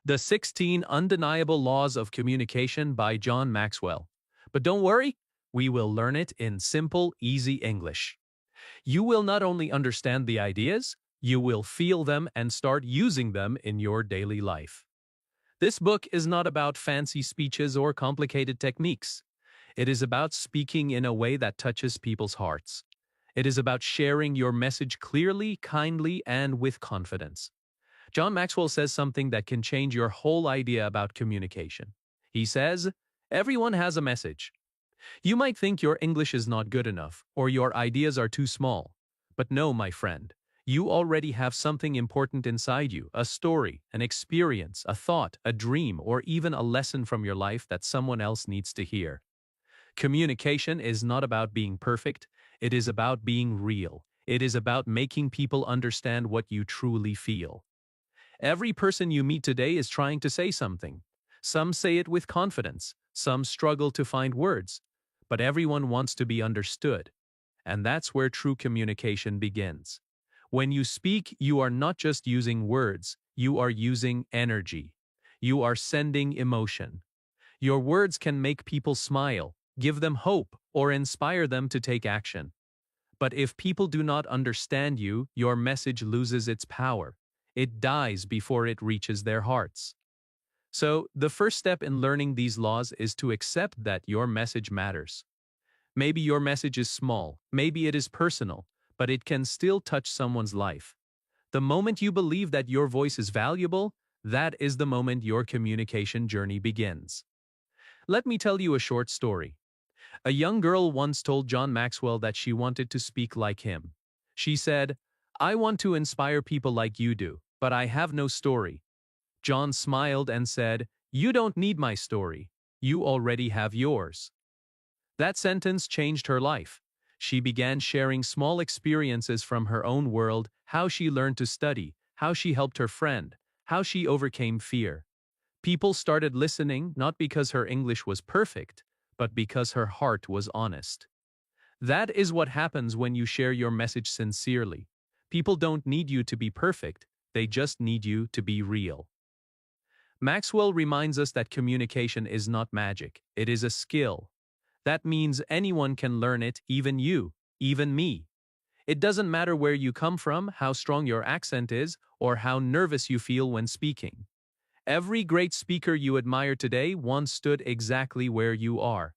The 16 Undeniable Laws of Communication by John Maxwell. But don't worry, we will learn it in simple, easy English. You will not only understand the ideas, you will feel them and start using them in your daily life. This book is not about fancy speeches or complicated techniques. It is about speaking in a way that touches people's hearts. It is about sharing your message clearly, kindly, and with confidence. John Maxwell says something that can change your whole idea about communication. He says, everyone has a message. You might think your English is not good enough, or your ideas are too small. But no, my friend, you already have something important inside you, a story, an experience, a thought, a dream, or even a lesson from your life that someone else needs to hear. Communication is not about being perfect, it is about being real. It is about making people understand what you truly feel. Every person you meet today is trying to say something. Some say it with confidence, some struggle to find words, but everyone wants to be understood. And that's where true communication begins. When you speak, you are not just using words, you are using energy. You are sending emotion. Your words can make people smile, give them hope, or inspire them to take action. But if people do not understand you, your message loses its power. It dies before it reaches their hearts. So, the first step in learning these laws is to accept that your message matters. Maybe your message is small, maybe it is personal, but it can still touch someone's life. The moment you believe that your voice is valuable, that is the moment your communication journey begins. Let me tell you a short story. A young girl once told John Maxwell that she wanted to speak like him. She said, "I want to inspire people like you do, but I have no story." John smiled and said, "You don't need my story. You already have yours." That sentence changed her life. She began sharing small experiences from her own world, how she learned to study, how she helped her friend, how she overcame fear. People started listening not because her English was perfect, but because her heart was honest. That is what happens when you share your message sincerely. People don't need you to be perfect, they just need you to be real. Maxwell reminds us that communication is not magic, it is a skill. That means anyone can learn it, even you, even me. It doesn't matter where you come from, how strong your accent is, or how nervous you feel when speaking. Every great speaker you admire today once stood exactly where you are.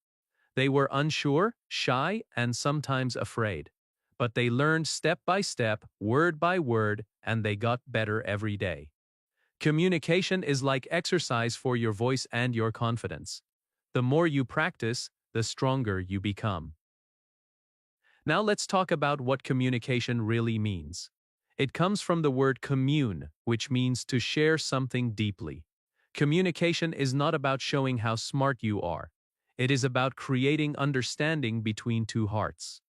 They were unsure, shy, and sometimes afraid. But they learned step by step, word by word, and they got better every day. Communication is like exercise for your voice and your confidence. The more you practice, the stronger you become. Now let's talk about what communication really means. It comes from the word commune, which means to share something deeply. Communication is not about showing how smart you are. It is about creating understanding between two hearts.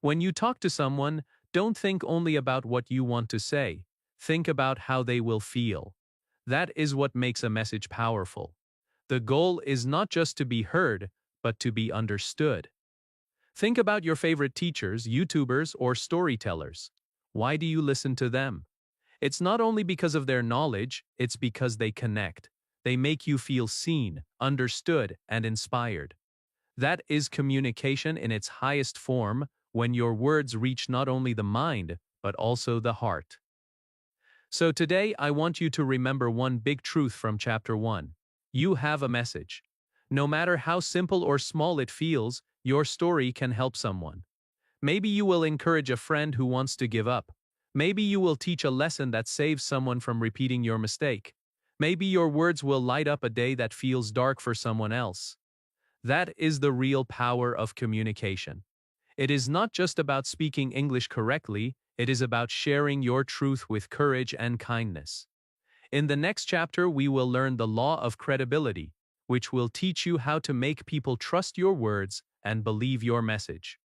When you talk to someone, don't think only about what you want to say. Think about how they will feel. That is what makes a message powerful. The goal is not just to be heard, but to be understood. Think about your favorite teachers, YouTubers, or storytellers. Why do you listen to them? It's not only because of their knowledge, it's because they connect. They make you feel seen, understood, and inspired. That is communication in its highest form, when your words reach not only the mind, but also the heart. So today I want you to remember one big truth from Chapter 1. You have a message. No matter how simple or small it feels, your story can help someone. Maybe you will encourage a friend who wants to give up. Maybe you will teach a lesson that saves someone from repeating your mistake. Maybe your words will light up a day that feels dark for someone else. That is the real power of communication. It is not just about speaking English correctly, it is about sharing your truth with courage and kindness. In the next chapter, we will learn the law of credibility, which will teach you how to make people trust your words and believe your message.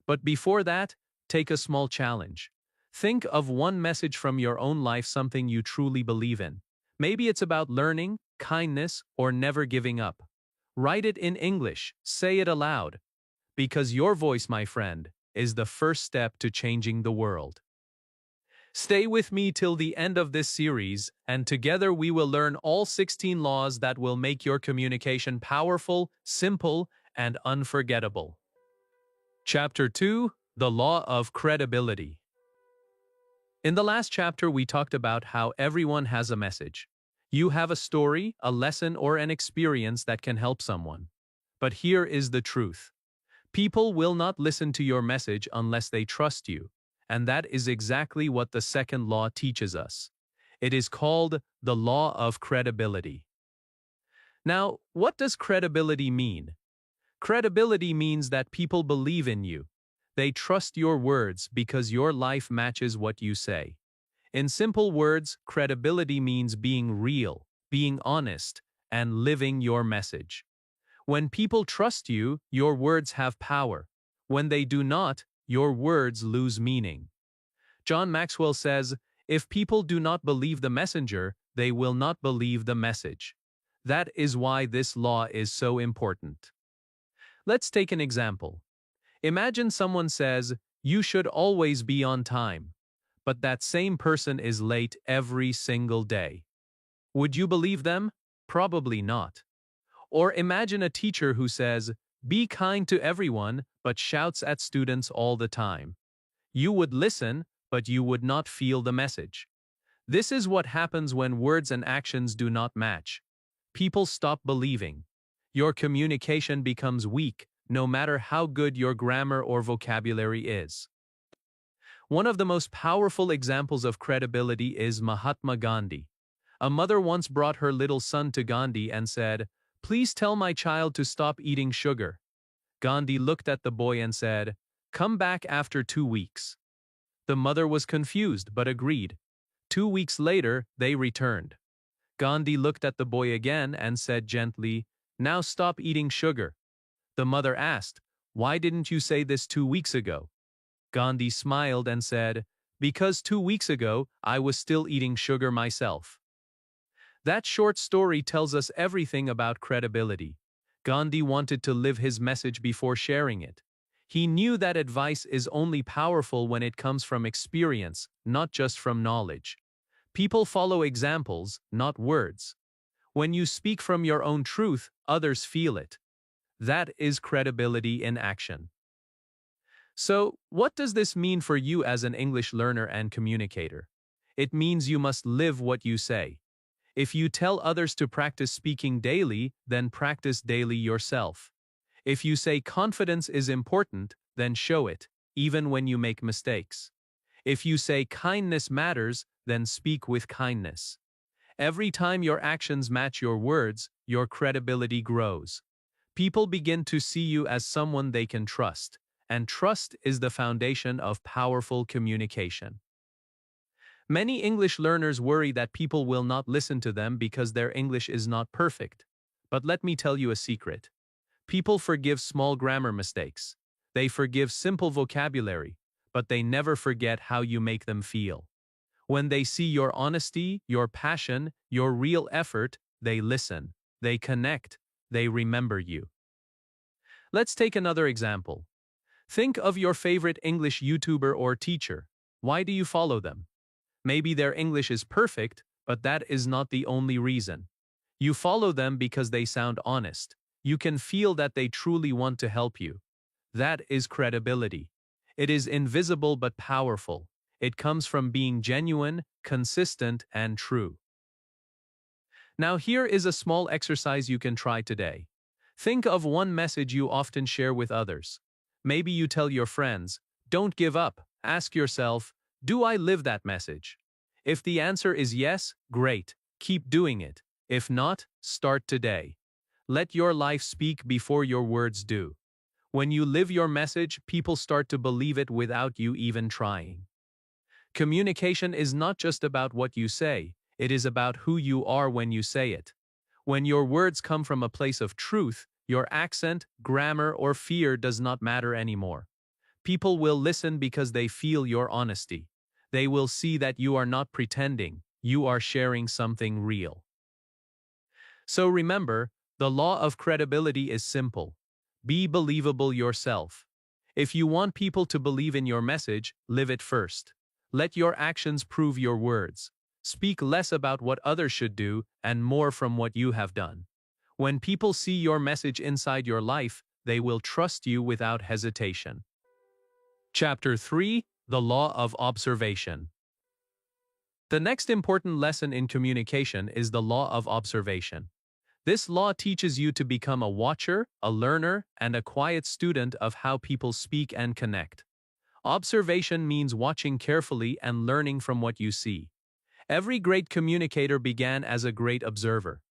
But before that, take a small challenge. Think of one message from your own life, something you truly believe in. Maybe it's about learning, kindness, or never giving up. Write it in English, say it aloud. Because your voice, my friend, is the first step to changing the world. Stay with me till the end of this series, and together we will learn all 16 laws that will make your communication powerful, simple, and unforgettable. Chapter 2: The Law of Credibility. In the last chapter, we talked about how everyone has a message. You have a story, a lesson, or an experience that can help someone. But here is the truth. People will not listen to your message unless they trust you. And that is exactly what the second law teaches us. It is called the law of credibility. Now, what does credibility mean? Credibility means that people believe in you. They trust your words because your life matches what you say. In simple words, credibility means being real, being honest, and living your message. When people trust you, your words have power. When they do not, your words lose meaning. John Maxwell says, "If people do not believe the messenger, they will not believe the message." That is why this law is so important. Let's take an example. Imagine someone says, "You should always be on time," but that same person is late every single day. Would you believe them? Probably not. Or imagine a teacher who says, "Be kind to everyone," but shouts at students all the time. You would listen, but you would not feel the message. This is what happens when words and actions do not match. People stop believing. Your communication becomes weak, no matter how good your grammar or vocabulary is. One of the most powerful examples of credibility is Mahatma Gandhi. A mother once brought her little son to Gandhi and said, "Please tell my child to stop eating sugar." Gandhi looked at the boy and said, "Come back after 2 weeks." The mother was confused but agreed. 2 weeks later, they returned. Gandhi looked at the boy again and said gently, "Now stop eating sugar." The mother asked, "Why didn't you say this 2 weeks ago?" Gandhi smiled and said, "Because 2 weeks ago, I was still eating sugar myself." That short story tells us everything about credibility. Gandhi wanted to live his message before sharing it. He knew that advice is only powerful when it comes from experience, not just from knowledge. People follow examples, not words. When you speak from your own truth, others feel it. That is credibility in action. So, what does this mean for you as an English learner and communicator? It means you must live what you say. If you tell others to practice speaking daily, then practice daily yourself. If you say confidence is important, then show it, even when you make mistakes. If you say kindness matters, then speak with kindness. Every time your actions match your words, your credibility grows. People begin to see you as someone they can trust, and trust is the foundation of powerful communication. Many English learners worry that people will not listen to them because their English is not perfect. But let me tell you a secret. People forgive small grammar mistakes. They forgive simple vocabulary, but they never forget how you make them feel. When they see your honesty, your passion, your real effort, they listen, they connect, they remember you. Let's take another example. Think of your favorite English YouTuber or teacher. Why do you follow them? Maybe their English is perfect, but that is not the only reason. You follow them because they sound honest. You can feel that they truly want to help you. That is credibility. It is invisible but powerful. It comes from being genuine, consistent, and true. Now here is a small exercise you can try today. Think of one message you often share with others. Maybe you tell your friends, "Don't give up." Ask yourself, "Do I live that message?" If the answer is yes, great, keep doing it. If not, start today. Let your life speak before your words do. When you live your message, people start to believe it without you even trying. Communication is not just about what you say, it is about who you are when you say it. When your words come from a place of truth, your accent, grammar, or fear does not matter anymore. People will listen because they feel your honesty. They will see that you are not pretending, you are sharing something real. So remember, the law of credibility is simple. Be believable yourself. If you want people to believe in your message, live it first. Let your actions prove your words. Speak less about what others should do and more from what you have done. When people see your message inside your life, they will trust you without hesitation. Chapter 3: The Law of Observation. The next important lesson in communication is the law of observation. This law teaches you to become a watcher, a learner, and a quiet student of how people speak and connect. Observation means watching carefully and learning from what you see. Every great communicator began as a great observer.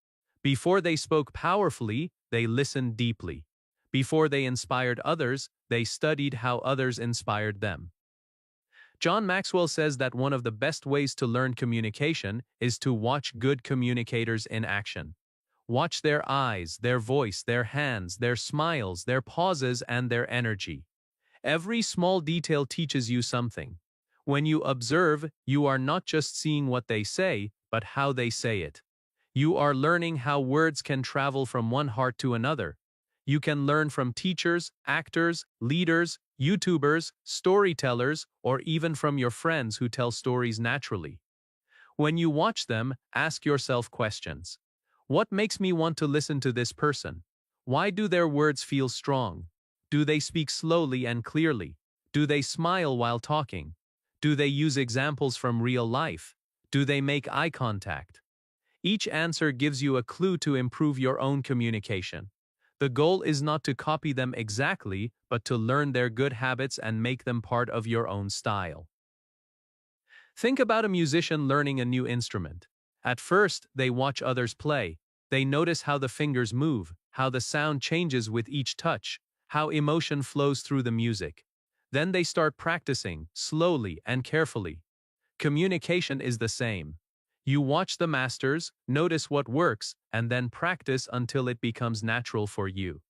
Before they spoke powerfully, they listened deeply. Before they inspired others, they studied how others inspired them. John Maxwell says that one of the best ways to learn communication is to watch good communicators in action. Watch their eyes, their voice, their hands, their smiles, their pauses, and their energy. Every small detail teaches you something. When you observe, you are not just seeing what they say, but how they say it. You are learning how words can travel from one heart to another. You can learn from teachers, actors, leaders, YouTubers, storytellers, or even from your friends who tell stories naturally. When you watch them, ask yourself questions. What makes me want to listen to this person? Why do their words feel strong? Do they speak slowly and clearly? Do they smile while talking? Do they use examples from real life? Do they make eye contact? Each answer gives you a clue to improve your own communication. The goal is not to copy them exactly, but to learn their good habits and make them part of your own style. Think about a musician learning a new instrument. At first, they watch others play. They notice how the fingers move, how the sound changes with each touch, how emotion flows through the music. Then they start practicing, slowly and carefully. Communication is the same. You watch the masters, notice what works, and then practice until it becomes natural for you.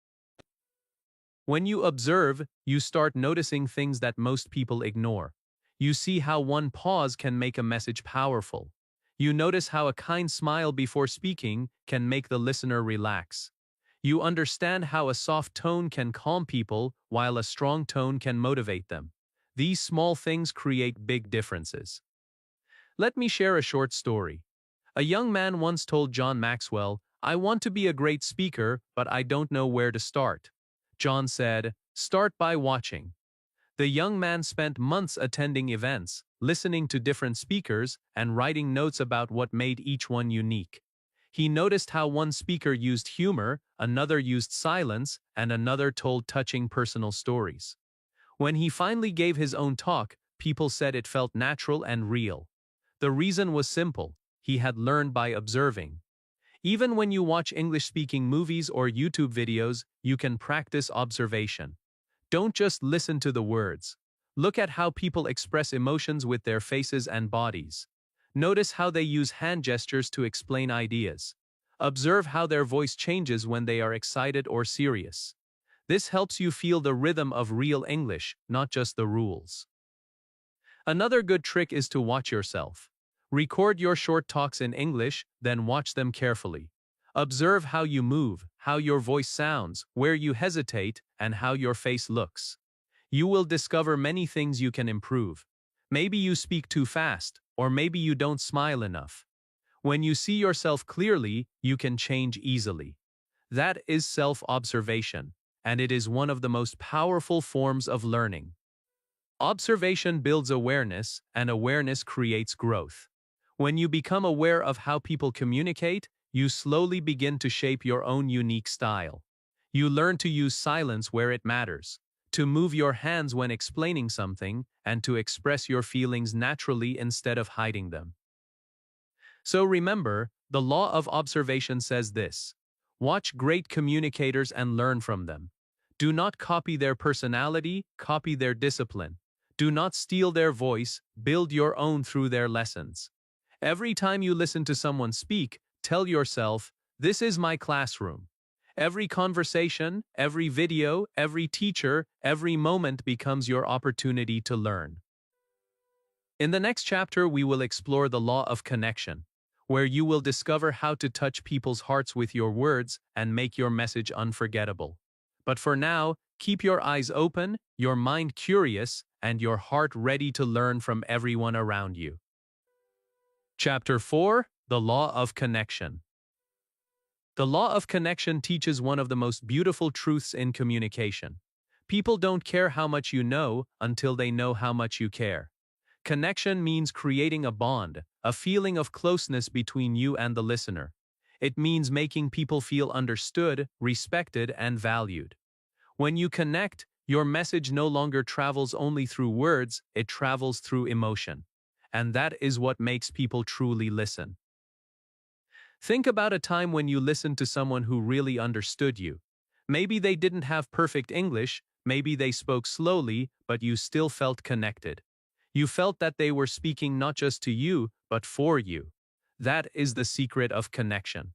When you observe, you start noticing things that most people ignore. You see how one pause can make a message powerful. You notice how a kind smile before speaking can make the listener relax. You understand how a soft tone can calm people while a strong tone can motivate them. These small things create big differences. Let me share a short story. A young man once told John Maxwell, "I want to be a great speaker, but I don't know where to start." John said, "Start by watching." The young man spent months attending events, listening to different speakers, and writing notes about what made each one unique. He noticed how one speaker used humor, another used silence, and another told touching personal stories. When he finally gave his own talk, people said it felt natural and real. The reason was simple: he had learned by observing. Even when you watch English-speaking movies or YouTube videos, you can practice observation. Don't just listen to the words. Look at how people express emotions with their faces and bodies. Notice how they use hand gestures to explain ideas. Observe how their voice changes when they are excited or serious. This helps you feel the rhythm of real English, not just the rules. Another good trick is to watch yourself. Record your short talks in English, then watch them carefully. Observe how you move, how your voice sounds, where you hesitate, and how your face looks. You will discover many things you can improve. Maybe you speak too fast, or maybe you don't smile enough. When you see yourself clearly, you can change easily. That is self-observation, and it is one of the most powerful forms of learning. Observation builds awareness, and awareness creates growth. When you become aware of how people communicate, you slowly begin to shape your own unique style. You learn to use silence where it matters, to move your hands when explaining something, and to express your feelings naturally instead of hiding them. So remember, the law of observation says this: watch great communicators and learn from them. Do not copy their personality, copy their discipline. Do not steal their voice, build your own through their lessons. Every time you listen to someone speak, tell yourself, "This is my classroom." Every conversation, every video, every teacher, every moment becomes your opportunity to learn. In the next chapter, we will explore the law of connection, where you will discover how to touch people's hearts with your words and make your message unforgettable. But for now, Keep your eyes open, your mind curious, and your heart ready to learn from everyone around you. Chapter 4: The Law of Connection. The law of connection teaches one of the most beautiful truths in communication. People don't care how much you know until they know how much you care. Connection means creating a bond, a feeling of closeness between you and the listener. It means making people feel understood, respected, and valued. When you connect, your message no longer travels only through words, it travels through emotion. And that is what makes people truly listen. Think about a time when you listened to someone who really understood you. Maybe they didn't have perfect English, maybe they spoke slowly, but you still felt connected. You felt that they were speaking not just to you, but for you. That is the secret of connection.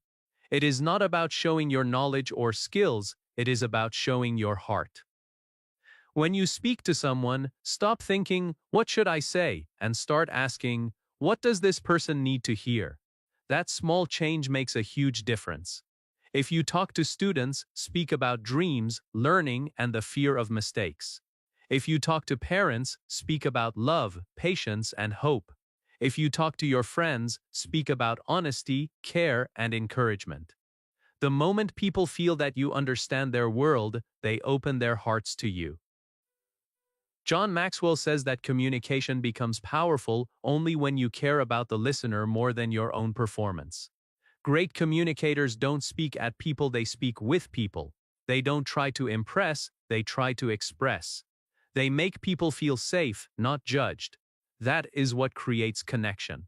It is not about showing your knowledge or skills, it is about showing your heart. When you speak to someone, stop thinking, "What should I say?" and start asking, "What does this person need to hear?" That small change makes a huge difference. If you talk to students, speak about dreams, learning, and the fear of mistakes. If you talk to parents, speak about love, patience, and hope. If you talk to your friends, speak about honesty, care, and encouragement. The moment people feel that you understand their world, they open their hearts to you. John Maxwell says that communication becomes powerful only when you care about the listener more than your own performance. Great communicators don't speak at people, they speak with people. They don't try to impress, they try to express. They make people feel safe, not judged. That is what creates connection.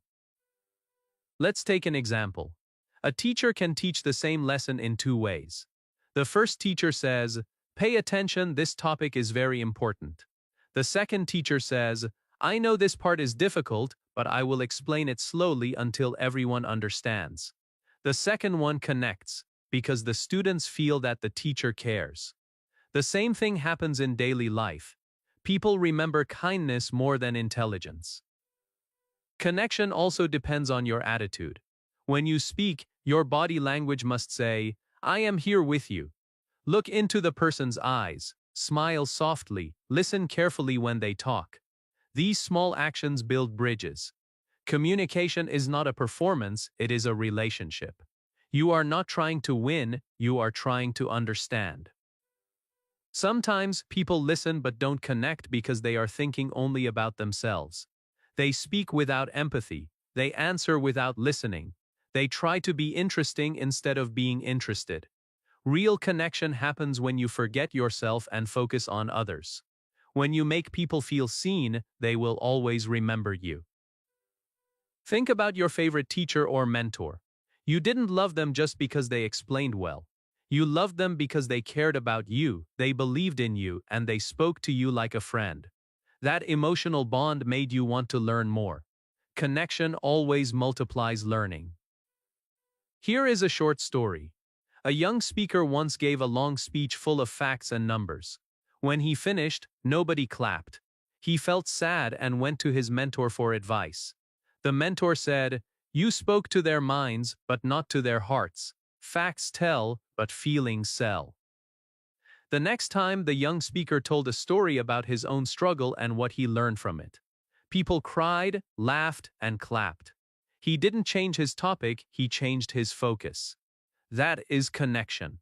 Let's take an example. A teacher can teach the same lesson in two ways. The first teacher says, "Pay attention, this topic is very important." The second teacher says, "I know this part is difficult, but I will explain it slowly until everyone understands." The second one connects, because the students feel that the teacher cares. The same thing happens in daily life. People remember kindness more than intelligence. Connection also depends on your attitude. When you speak, your body language must say, "I am here with you." Look into the person's eyes, smile softly, listen carefully when they talk. These small actions build bridges. Communication is not a performance, it is a relationship. You are not trying to win, you are trying to understand. Sometimes people listen but don't connect because they are thinking only about themselves. They speak without empathy, they answer without listening. They try to be interesting instead of being interested. Real connection happens when you forget yourself and focus on others. When you make people feel seen, they will always remember you. Think about your favorite teacher or mentor. You didn't love them just because they explained well. You loved them because they cared about you, they believed in you, and they spoke to you like a friend. That emotional bond made you want to learn more. Connection always multiplies learning. Here is a short story. A young speaker once gave a long speech full of facts and numbers. When he finished, nobody clapped. He felt sad and went to his mentor for advice. The mentor said, "You spoke to their minds, but not to their hearts. Facts tell, but feelings sell." The next time, the young speaker told a story about his own struggle and what he learned from it. People cried, laughed, and clapped. He didn't change his topic, he changed his focus. That is connection.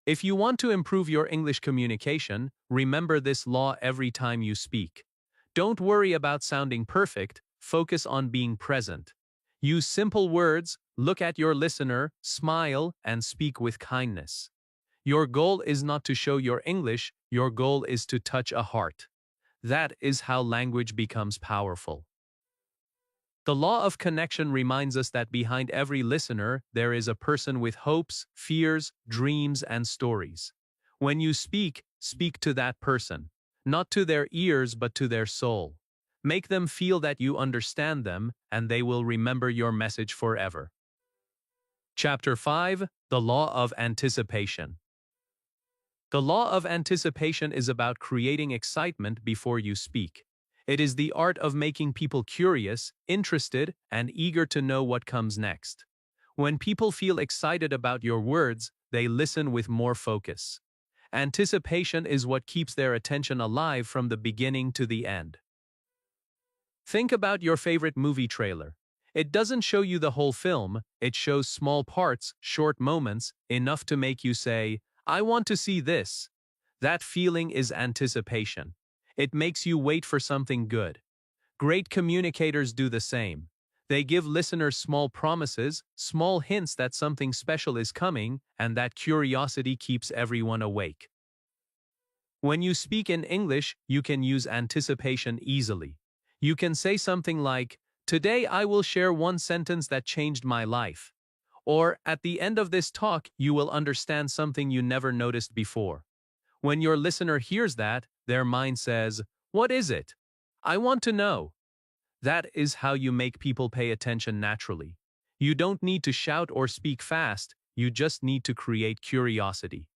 If you want to improve your English communication, remember this law every time you speak. Don't worry about sounding perfect, focus on being present. Use simple words, look at your listener, smile, and speak with kindness. Your goal is not to show your English, your goal is to touch a heart. That is how language becomes powerful. The law of connection reminds us that behind every listener, there is a person with hopes, fears, dreams, and stories. When you speak, speak to that person. Not to their ears, but to their soul. Make them feel that you understand them, and they will remember your message forever. Chapter 5: The Law of Anticipation. The law of anticipation is about creating excitement before you speak. It is the art of making people curious, interested, and eager to know what comes next. When people feel excited about your words, they listen with more focus. Anticipation is what keeps their attention alive from the beginning to the end. Think about your favorite movie trailer. It doesn't show you the whole film, it shows small parts, short moments, enough to make you say, "I want to see this." That feeling is anticipation. It makes you wait for something good. Great communicators do the same. They give listeners small promises, small hints that something special is coming, and that curiosity keeps everyone awake. When you speak in English, you can use anticipation easily. You can say something like, "Today I will share one sentence that changed my life." Or, "At the end of this talk, you will understand something you never noticed before." When your listener hears that, their mind says, "What is it? I want to know." That is how you make people pay attention naturally. You don't need to shout or speak fast, you just need to create curiosity.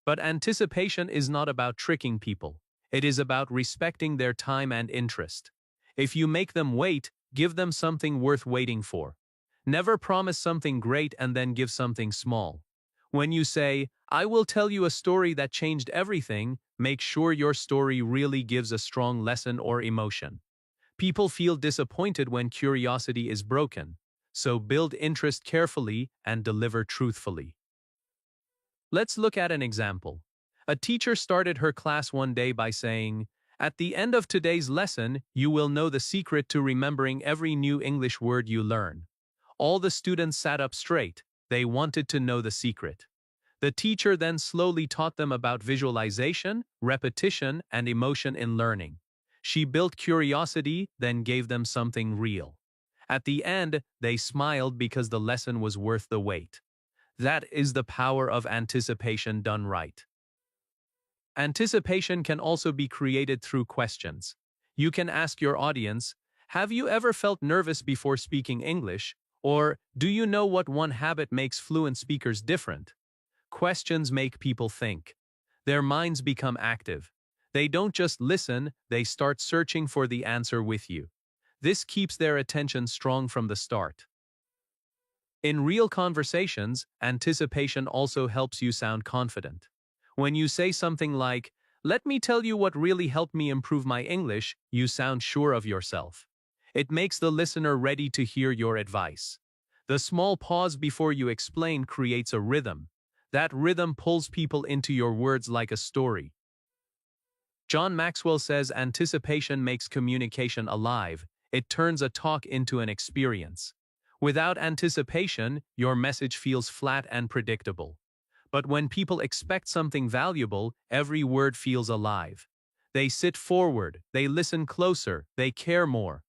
But anticipation is not about tricking people. It is about respecting their time and interest. If you make them wait, give them something worth waiting for. Never promise something great and then give something small. When you say, "I will tell you a story that changed everything," make sure your story really gives a strong lesson or emotion. People feel disappointed when curiosity is broken, so build interest carefully and deliver truthfully. Let's look at an example. A teacher started her class one day by saying, "At the end of today's lesson, you will know the secret to remembering every new English word you learn." All the students sat up straight. They wanted to know the secret. The teacher then slowly taught them about visualization, repetition, and emotion in learning. She built curiosity, then gave them something real. At the end, they smiled because the lesson was worth the wait. That is the power of anticipation done right. Anticipation can also be created through questions. You can ask your audience, "Have you ever felt nervous before speaking English?" Or, "Do you know what one habit makes fluent speakers different?" Questions make people think. Their minds become active. They don't just listen, they start searching for the answer with you. This keeps their attention strong from the start. In real conversations, anticipation also helps you sound confident. When you say something like, "Let me tell you what really helped me improve my English," you sound sure of yourself. It makes the listener ready to hear your advice. The small pause before you explain creates a rhythm. That rhythm pulls people into your words like a story. John Maxwell says anticipation makes communication alive. It turns a talk into an experience. Without anticipation, your message feels flat and predictable. But when people expect something valuable, every word feels alive. They sit forward, they listen closer, they care more.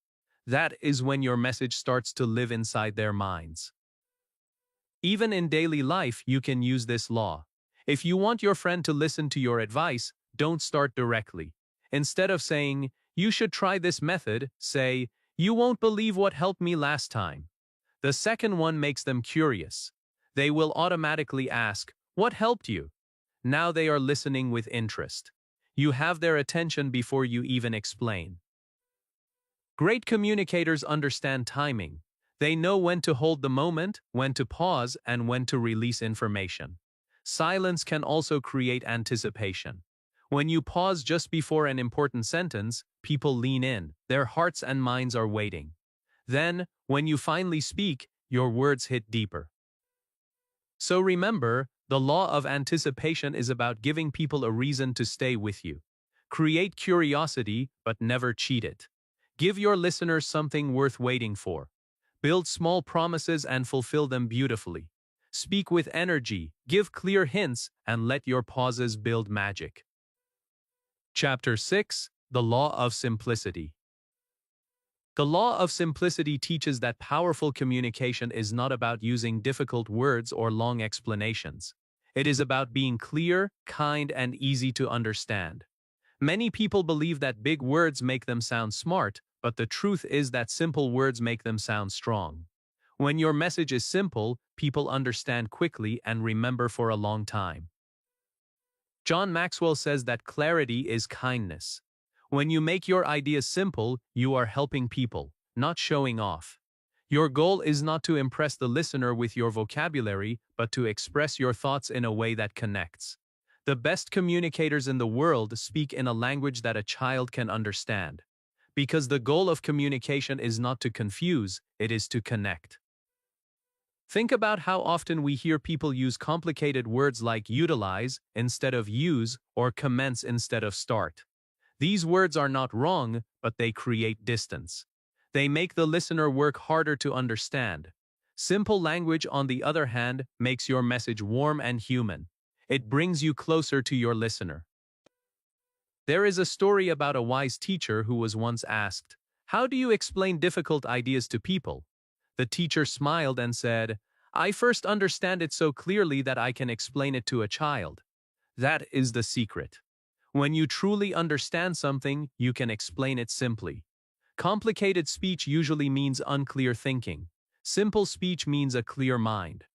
That is when your message starts to live inside their minds. Even in daily life, you can use this law. If you want your friend to listen to your advice, don't start directly. Instead of saying, "You should try this method," say, "You won't believe what helped me last time." The second one makes them curious. They will automatically ask, "What helped you?" Now they are listening with interest. You have their attention before you even explain. Great communicators understand timing. They know when to hold the moment, when to pause, and when to release information. Silence can also create anticipation. When you pause just before an important sentence, people lean in, their hearts and minds are waiting. Then, when you finally speak, your words hit deeper. So remember, the law of anticipation is about giving people a reason to stay with you. Create curiosity, but never cheat it. Give your listeners something worth waiting for. Build small promises and fulfill them beautifully. Speak with energy, give clear hints, and let your pauses build magic. Chapter 6: The Law of Simplicity. The law of simplicity teaches that powerful communication is not about using difficult words or long explanations. It is about being clear, kind, and easy to understand. Many people believe that big words make them sound smart, but the truth is that simple words make them sound strong. When your message is simple, people understand quickly and remember for a long time. John Maxwell says that clarity is kindness. When you make your ideas simple, you are helping people, not showing off. Your goal is not to impress the listener with your vocabulary, but to express your thoughts in a way that connects. The best communicators in the world speak in a language that a child can understand. Because the goal of communication is not to confuse, it is to connect. Think about how often we hear people use complicated words like utilize instead of use or commence instead of start. These words are not wrong, but they create distance. They make the listener work harder to understand. Simple language, on the other hand, makes your message warm and human. It brings you closer to your listener. There is a story about a wise teacher who was once asked, "How do you explain difficult ideas to people?" The teacher smiled and said, "I first understand it so clearly that I can explain it to a child." That is the secret. When you truly understand something, you can explain it simply. Complicated speech usually means unclear thinking. Simple speech means a clear mind.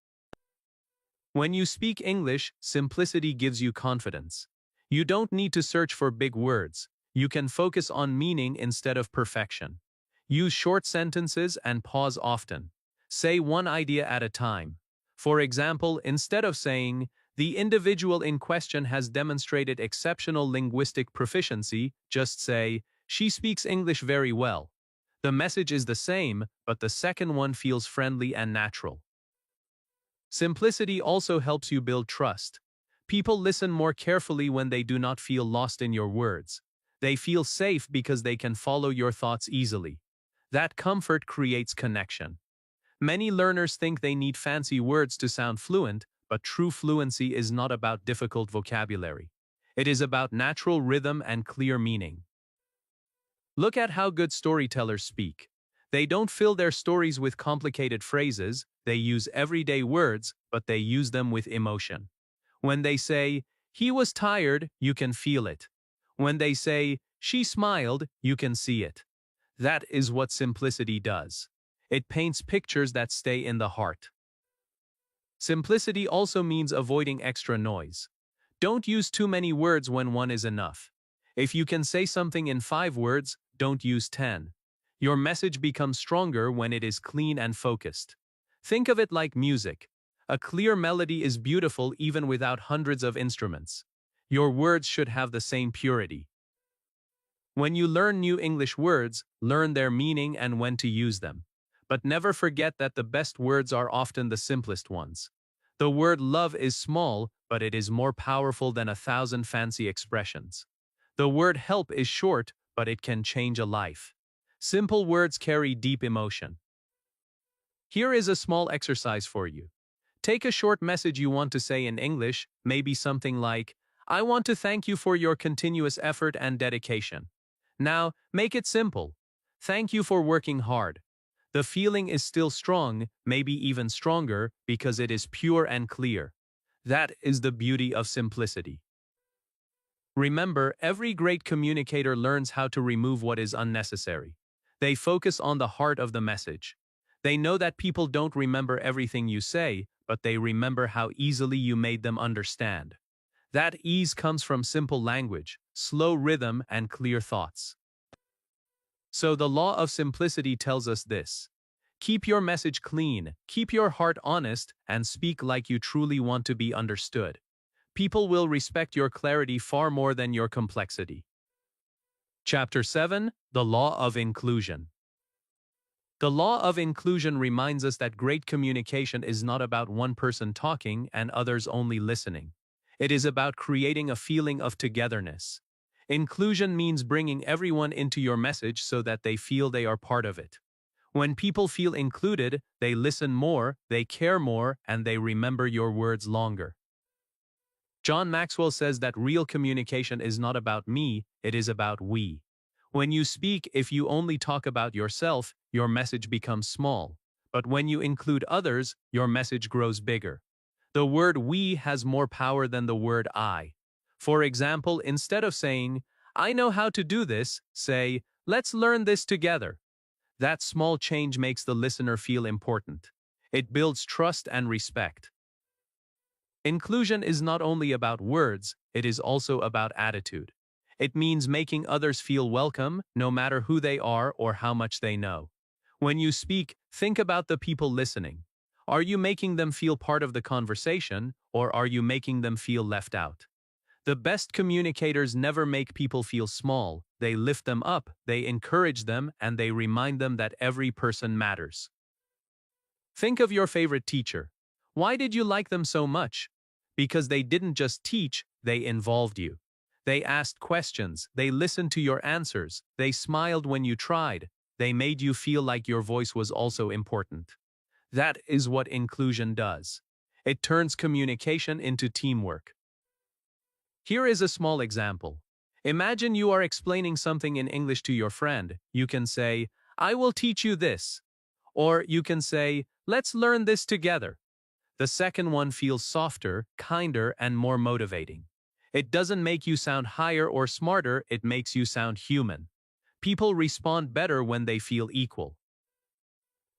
When you speak English, simplicity gives you confidence. You don't need to search for big words. You can focus on meaning instead of perfection. Use short sentences and pause often. Say one idea at a time. For example, instead of saying, "The individual in question has demonstrated exceptional linguistic proficiency," just say, "She speaks English very well." The message is the same, but the second one feels friendly and natural. Simplicity also helps you build trust. People listen more carefully when they do not feel lost in your words. They feel safe because they can follow your thoughts easily. That comfort creates connection. Many learners think they need fancy words to sound fluent, but true fluency is not about difficult vocabulary. It is about natural rhythm and clear meaning. Look at how good storytellers speak. They don't fill their stories with complicated phrases, they use everyday words, but they use them with emotion. When they say, "He was tired," you can feel it. When they say, "She smiled," you can see it. That is what simplicity does. It paints pictures that stay in the heart. Simplicity also means avoiding extra noise. Don't use too many words when one is enough. If you can say something in 5 words, don't use 10. Your message becomes stronger when it is clean and focused. Think of it like music. A clear melody is beautiful even without hundreds of instruments. Your words should have the same purity. When you learn new English words, learn their meaning and when to use them. But never forget that the best words are often the simplest ones. The word love is small, but it is more powerful than 1,000 fancy expressions. The word help is short, but it can change a life. Simple words carry deep emotion. Here is a small exercise for you. Take a short message you want to say in English, maybe something like, "I want to thank you for your continuous effort and dedication." Now, make it simple. "Thank you for working hard." The feeling is still strong, maybe even stronger, because it is pure and clear. That is the beauty of simplicity. Remember, every great communicator learns how to remove what is unnecessary. They focus on the heart of the message. They know that people don't remember everything you say, but they remember how easily you made them understand. That ease comes from simple language, slow rhythm, and clear thoughts. So the law of simplicity tells us this. Keep your message clean, keep your heart honest, and speak like you truly want to be understood. People will respect your clarity far more than your complexity. Chapter 7: The Law of Inclusion. The law of inclusion reminds us that great communication is not about one person talking and others only listening. It is about creating a feeling of togetherness. Inclusion means bringing everyone into your message so that they feel they are part of it. When people feel included, they listen more, they care more, and they remember your words longer. John Maxwell says that real communication is not about me, it is about we. When you speak, if you only talk about yourself, your message becomes small. But when you include others, your message grows bigger. The word we has more power than the word I. For example, instead of saying, "I know how to do this," say, "Let's learn this together." That small change makes the listener feel important. It builds trust and respect. Inclusion is not only about words, it is also about attitude. It means making others feel welcome, no matter who they are or how much they know. When you speak, think about the people listening. Are you making them feel part of the conversation, or are you making them feel left out? The best communicators never make people feel small. They lift them up, they encourage them, and they remind them that every person matters. Think of your favorite teacher. Why did you like them so much? Because they didn't just teach, they involved you. They asked questions, they listened to your answers, they smiled when you tried, they made you feel like your voice was also important. That is what inclusion does. It turns communication into teamwork. Here is a small example. Imagine you are explaining something in English to your friend. You can say, "I will teach you this." Or you can say, "Let's learn this together." The second one feels softer, kinder, and more motivating. It doesn't make you sound higher or smarter, it makes you sound human. People respond better when they feel equal.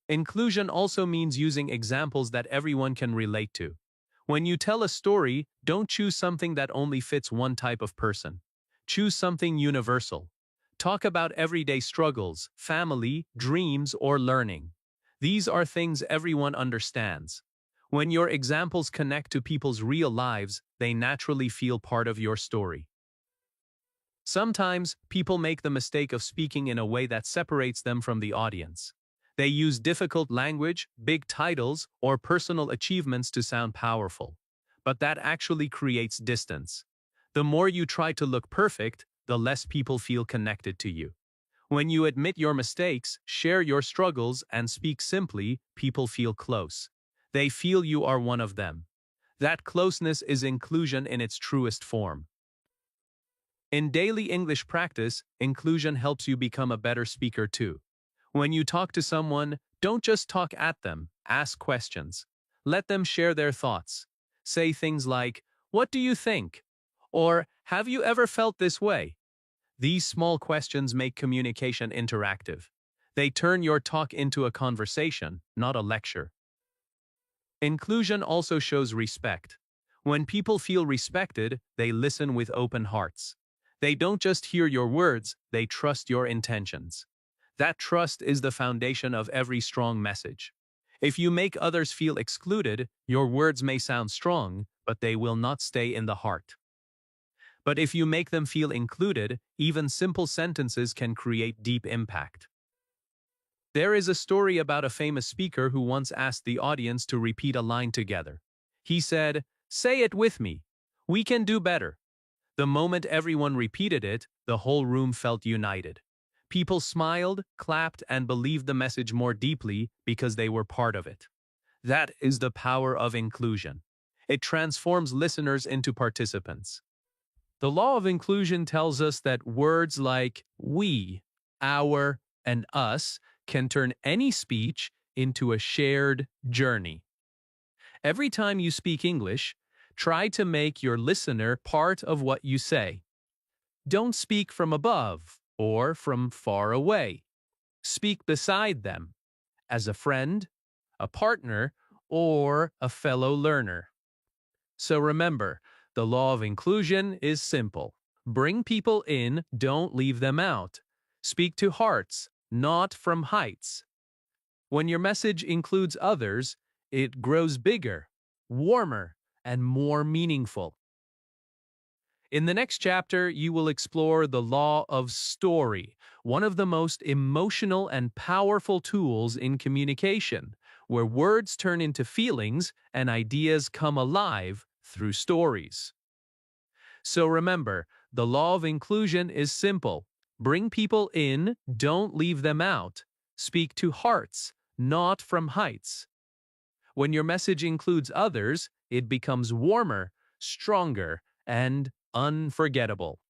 Inclusion also means using examples that everyone can relate to. When you tell a story, don't choose something that only fits one type of person. Choose something universal. Talk about everyday struggles, family, dreams, or learning. These are things everyone understands. When your examples connect to people's real lives, they naturally feel part of your story. Sometimes, people make the mistake of speaking in a way that separates them from the audience. They use difficult language, big titles, or personal achievements to sound powerful. But that actually creates distance. The more you try to look perfect, the less people feel connected to you. When you admit your mistakes, share your struggles, and speak simply, people feel close. They feel you are one of them. That closeness is inclusion in its truest form. In daily English practice, inclusion helps you become a better speaker too. When you talk to someone, don't just talk at them, ask questions. Let them share their thoughts. Say things like, "What do you think?" Or, "Have you ever felt this way?" These small questions make communication interactive. They turn your talk into a conversation, not a lecture. Inclusion also shows respect. When people feel respected, they listen with open hearts. They don't just hear your words, they trust your intentions. That trust is the foundation of every strong message. If you make others feel excluded, your words may sound strong, but they will not stay in the heart. But if you make them feel included, even simple sentences can create deep impact. There is a story about a famous speaker who once asked the audience to repeat a line together. He said, "Say it with me. We can do better." The moment everyone repeated it, the whole room felt united. People smiled, clapped, and believed the message more deeply because they were part of it. That is the power of inclusion. It transforms listeners into participants. The law of inclusion tells us that words like we, our, and us can turn any speech into a shared journey. Every time you speak English, try to make your listener part of what you say. Don't speak from above or from far away. Speak beside them, as a friend, a partner, or a fellow learner. So remember, the law of inclusion is simple. Bring people in, don't leave them out. Speak to hearts, not from heights. When your message includes others, it grows bigger, warmer, and more meaningful. In the next chapter, you will explore the law of story, one of the most emotional and powerful tools in communication, where words turn into feelings and ideas come alive through stories. So remember, the law of inclusion is simple. Bring people in, don't leave them out. Speak to hearts, not from heights. When your message includes others, it becomes warmer, stronger, and unforgettable.